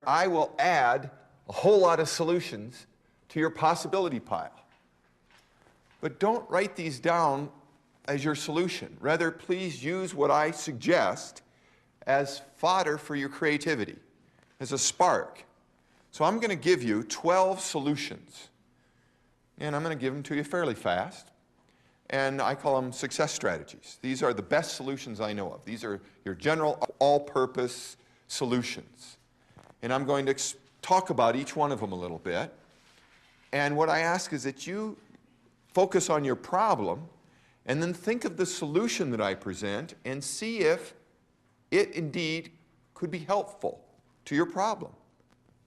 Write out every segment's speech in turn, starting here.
I will add a whole lot of solutions to your possibility pile. But don't write these down as your solution. Rather, please use what I suggest as fodder for your creativity, as a spark. So I'm going to give you 12 solutions, and I'm going to give them to you fairly fast, and I call them success strategies. These are the best solutions I know of. These are your general all-purpose solutions. And I'm going to talk about each one of them a little bit, and what I ask is that you focus on your problem and then think of the solution that I present and see if it indeed could be helpful to your problem.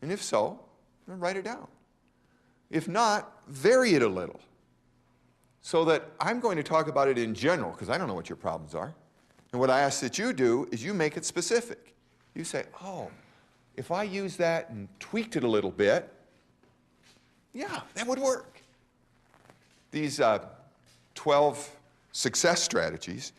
And if so, then write it down. If not, vary it a little so that I'm going to talk about it in general because I don't know what your problems are. And what I ask that you do is you make it specific. You say, oh, if I use that and tweaked it a little bit, yeah, that would work. These 12 success strategies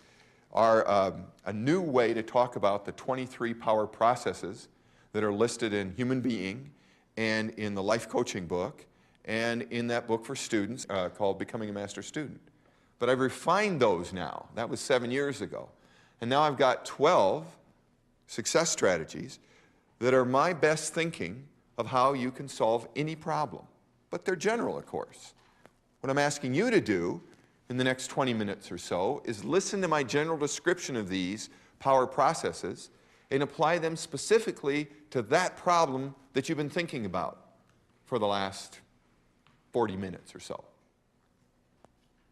are a new way to talk about the 23 power processes that are listed in Human Being and in the Life Coaching book and in that book for students called Becoming a Master Student. But I've refined those now. That was 7 years ago. And now I've got 12 success strategies that are my best thinking of how you can solve any problem. But they're general, of course. What I'm asking you to do in the next 20 minutes or so is listen to my general description of these power processes and apply them specifically to that problem that you've been thinking about for the last 40 minutes or so.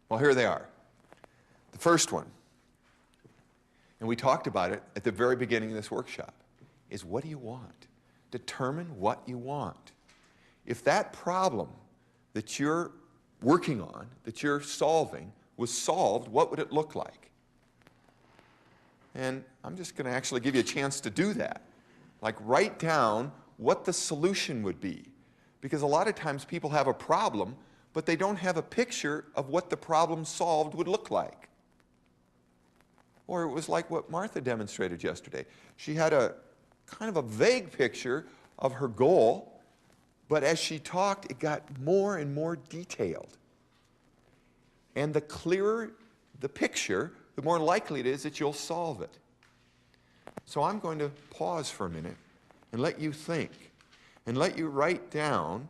Well, here they are. The first one, and we talked about it at the very beginning of this workshop, is what do you want? Determine what you want. If that problem that you're working on, that you're solving, was solved, what would it look like? And I'm just going to actually give you a chance to do that. Like write down what the solution would be. Because a lot of times people have a problem, but they don't have a picture of what the problem solved would look like. Or it was like what Martha demonstrated yesterday. She had a kind of a vague picture of her goal, but as she talked, it got more and more detailed. And the clearer the picture, the more likely it is that you'll solve it. So I'm going to pause for a minute and let you think and let you write down,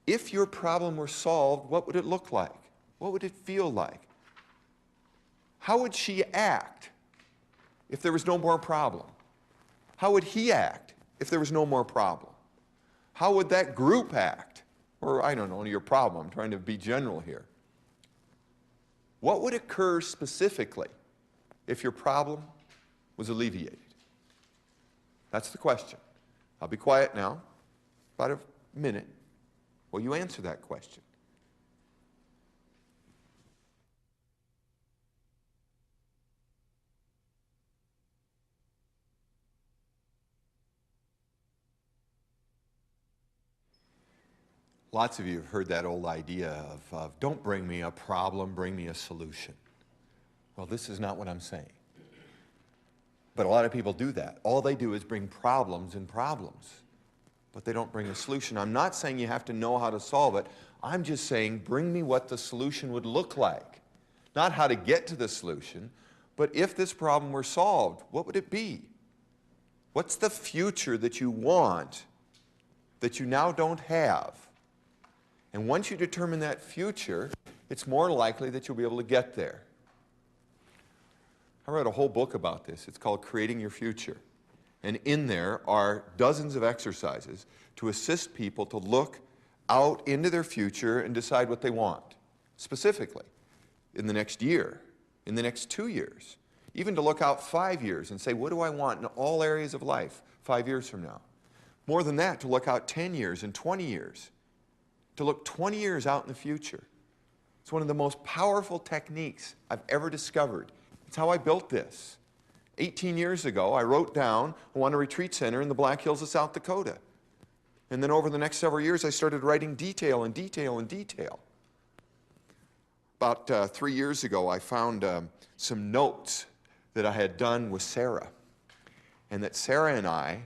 if your problem were solved, what would it look like? What would it feel like? How would she act if there was no more problem? How would he act if there was no more problem? How would that group act? Or, I don't know, your problem. I'm trying to be general here. What would occur specifically if your problem was alleviated? That's the question. I'll be quiet now, about a minute. Will you answer that question? Lots of you have heard that old idea of don't bring me a problem, bring me a solution. Well, this is not what I'm saying. But a lot of people do that. All they do is bring problems and problems, but they don't bring a solution. I'm not saying you have to know how to solve it. I'm just saying bring me what the solution would look like. Not how to get to the solution, but if this problem were solved, what would it be? What's the future that you want that you now don't have? And once you determine that future, it's more likely that you'll be able to get there. I wrote a whole book about this. It's called Creating Your Future. And in there are dozens of exercises to assist people to look out into their future and decide what they want, specifically in the next year, in the next 2 years, even to look out 5 years and say, what do I want in all areas of life 5 years from now? More than that, to look out 10 years and 20 years. To look 20 years out in the future. It's one of the most powerful techniques I've ever discovered. It's how I built this. 18 years ago, I wrote down, I want a retreat center in the Black Hills of South Dakota. And then over the next several years, I started writing detail and detail and detail. About 3 years ago, I found some notes that I had done with Sarah. And that Sarah and I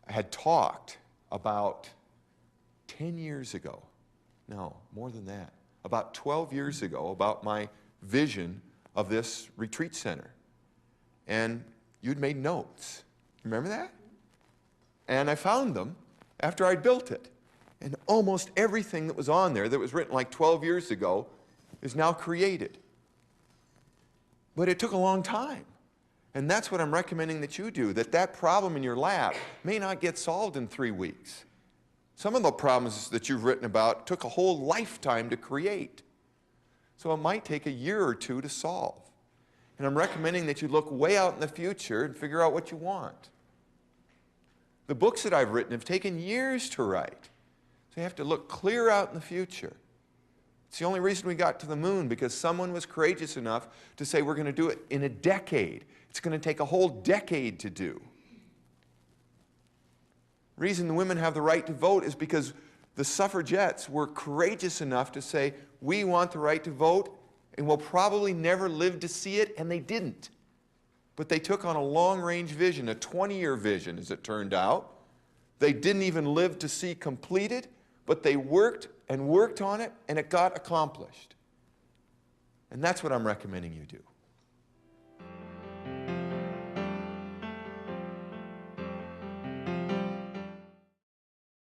had talked about 10 years ago. No, more than that. About 12 years ago, about my vision of this retreat center. And you'd made notes. Remember that? And I found them after I'd built it. And almost everything that was on there that was written like 12 years ago is now created. But it took a long time. And that's what I'm recommending that you do, that problem in your lab may not get solved in 3 weeks. Some of the problems that you've written about took a whole lifetime to create. So it might take a year or two to solve. And I'm recommending that you look way out in the future and figure out what you want. The books that I've written have taken years to write. So you have to look clear out in the future. It's the only reason we got to the moon, because someone was courageous enough to say we're going to do it in a decade. It's going to take a whole decade to do. The reason the women have the right to vote is because the suffragettes were courageous enough to say, we want the right to vote, and we'll probably never live to see it, and they didn't. But they took on a long-range vision, a 20-year vision, as it turned out. They didn't even live to see completed, but they worked and worked on it, and it got accomplished. And that's what I'm recommending you do.